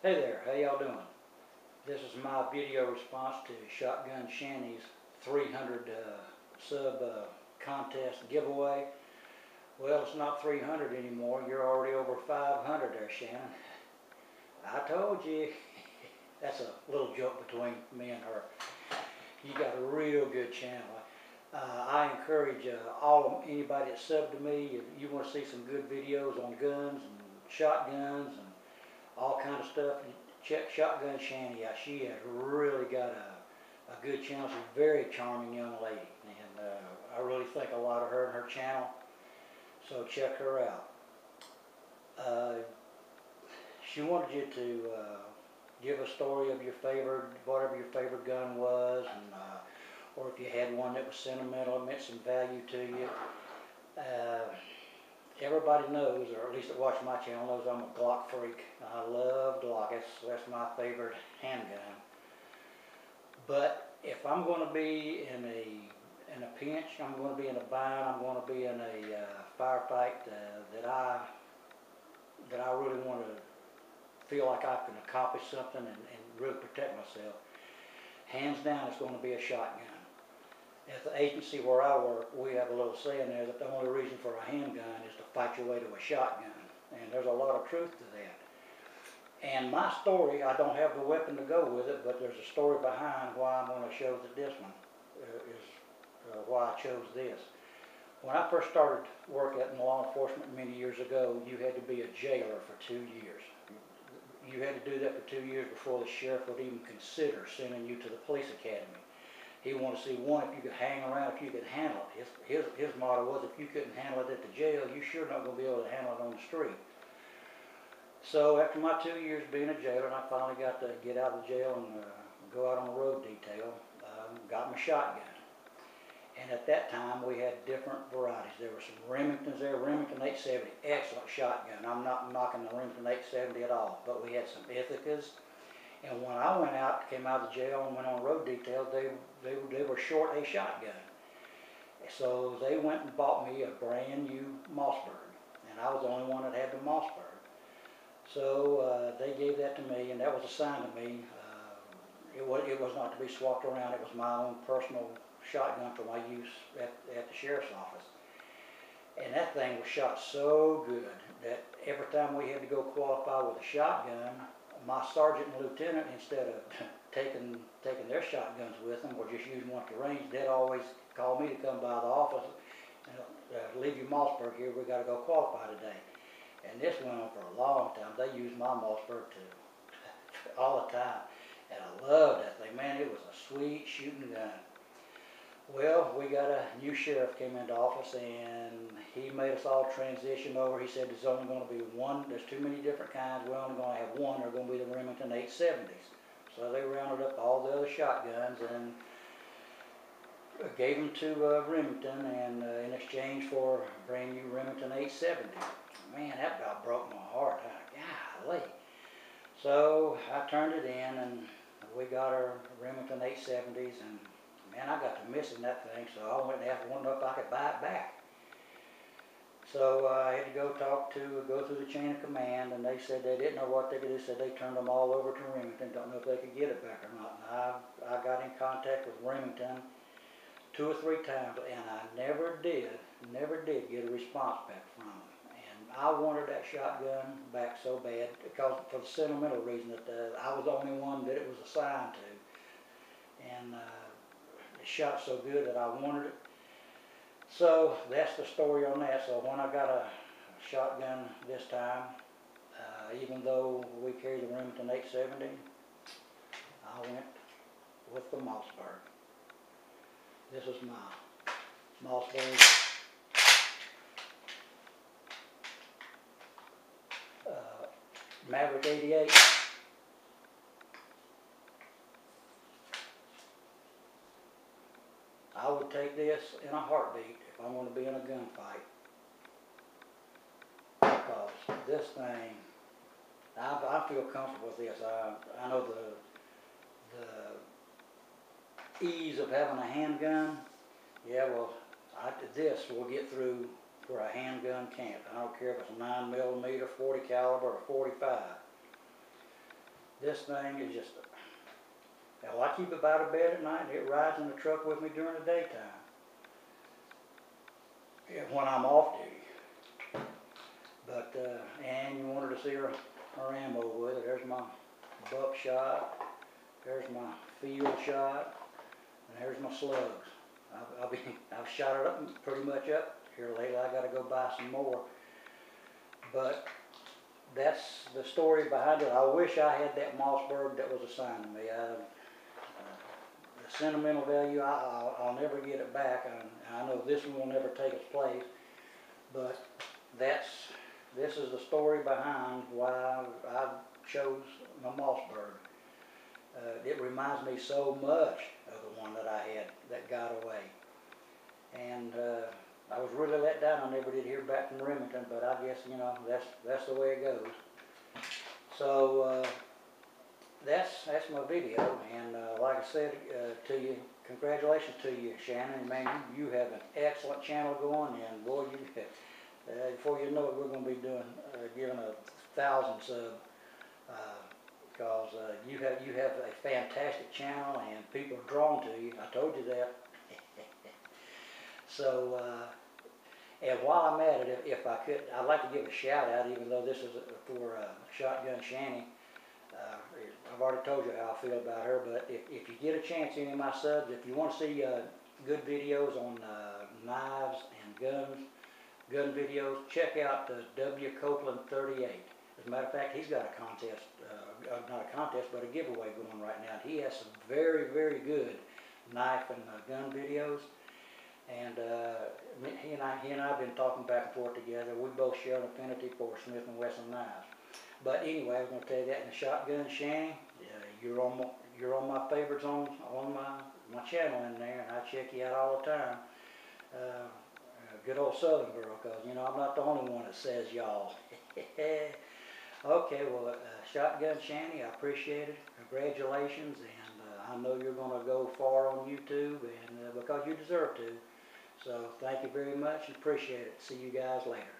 Hey there, how y'all doing? This is my video response to ShotGunShanni's 300 sub contest giveaway. Well, it's not 300 anymore. You're already over 500 there, Shannon. I told you. That's a little joke between me and her. You got a real good channel. I encourage anybody that's subbed to me, if you want to see some good videos on guns and shotguns and all kind of stuff, check ShotGunShanni out. She has really got a good channel. She's a very charming young lady, and I really think a lot of her and her channel, so check her out. She wanted you to give a story of your favorite, whatever your favorite gun was, and or if you had one that was sentimental, meant some value to you. Everybody knows, or at least that watch my channel knows, I'm a Glock freak. I love Glock. That's my favorite handgun. But if I'm going to be in a pinch, I'm going to be in a bind, I'm going to be in a firefight that I really want to feel like I can accomplish something and really protect myself, hands down it's going to be a shotgun. At the agency where I work, we have a little saying there that the only reason for a handgun is to fight your way to a shotgun. And there's a lot of truth to that. And my story, I don't have the weapon to go with it, but there's a story behind why I'm going to show that this one is why I chose this. When I first started work in law enforcement many years ago, you had to be a jailer for 2 years. You had to do that for 2 years before the sheriff would even consider sending you to the police academy. He wanted to see, one, if you could hang around, if you could handle it. His motto was, if you couldn't handle it at the jail, you sure not going to be able to handle it on the street. So after my 2 years being a jailer, and I finally got to get out of the jail and go out on the road detail, got my shotgun. And at that time, we had different varieties. There were some Remingtons there. Remington 870, excellent shotgun. I'm not knocking the Remington 870 at all, but we had some Ithacas. And when I went out, came out of the jail and went on road detail, they were short a shotgun. So they went and bought me a brand new Mossberg. And I was the only one that had the Mossberg. So they gave that to me, and that was assigned to me. It was not to be swapped around. It was my own personal shotgun for my use at the sheriff's office. And that thing was shot so good that every time we had to go qualify with a shotgun, my sergeant and lieutenant, instead of taking their shotguns with them or just using one at the range, they'd always call me to come by the office and leave your Mossberg here, we got to go qualify today. And this went on for a long time. They used my Mossberg all the time. And I loved that thing. Man, it was a sweet shooting gun. Well, we got a new sheriff came into office, and he made us all transition over. He said there's only going to be one. There's too many different kinds. We're only going to have one. They're going to be the Remington 870s. So they rounded up all the other shotguns and gave them to Remington, and in exchange for a brand new Remington 870. Man, that about broke my heart. Golly. So I turned it in, and we got our Remington 870s, and man, I got to missing that thing, so I went and asked one if I could buy it back. So I had to go through the chain of command, and they said they didn't know what they could do. They said they turned them all over to Remington, don't know if they could get it back or not. And I got in contact with Remington 2 or 3 times, and I never did get a response back from them. And I wanted that shotgun back so bad, because for the sentimental reason that I was the only one that it was assigned to. And it shot so good that I wanted it. So that's the story on that. So when I got a shotgun this time, even though we carried the Remington 870, I went with the Mossberg. This is my Mossberg Maverick 88. I would take this in a heartbeat if I'm going to be in a gunfight, because this thing, I feel comfortable with this. I know the ease of having a handgun. Yeah, well, this will get through where a handgun can't. I don't care if it's a 9mm, 40 caliber, or 45. This thing is just, hell, I keep it by the bed at night and it rides in the truck with me during the daytime. Yeah, when I'm off duty. But, and you wanted to see her ammo with it. There's my buckshot, there's my field shot, and there's my slugs. I've shot it up pretty much up here lately. I got to go buy some more. But that's the story behind it. I wish I had that Mossberg that was assigned to me. The sentimental value, I'll never get it back. I know this one will never take its place. But this is the story behind why I chose my Mossberg. It reminds me so much of the one that I had that got away. And I was really let down. I never did hear back from Remington, but I guess, you know, that's the way it goes. So that's my video, and like I said to you, congratulations to you, Shannon. Man, you have an excellent channel going, and boy, before you know it, we're going to be giving 1,000 subs. Because you have a fantastic channel and people are drawn to you. I told you that. So, and while I'm at it, if I could, I'd like to give a shout out, even though this is for ShotGunShanni. I've already told you how I feel about her, but if you get a chance, any of my subs, if you want to see good videos on knives and gun videos, check out W. Copeland 38. As a matter of fact, he's got a contest, not a contest, but a giveaway going right now. He has some very, very good knife and gun videos. And he and I have been talking back and forth together. We both share an affinity for Smith & Wesson knives. But anyway, I was going to tell you that in the ShotGunShanni, you're on my favorites on my channel in there, and I check you out all the time. Good old Southern girl, because, you know, I'm not the only one that says y'all. Okay, well, ShotGunShanni, I appreciate it. Congratulations, and I know you're going to go far on YouTube, and because you deserve to. So thank you very much, and appreciate it. See you guys later.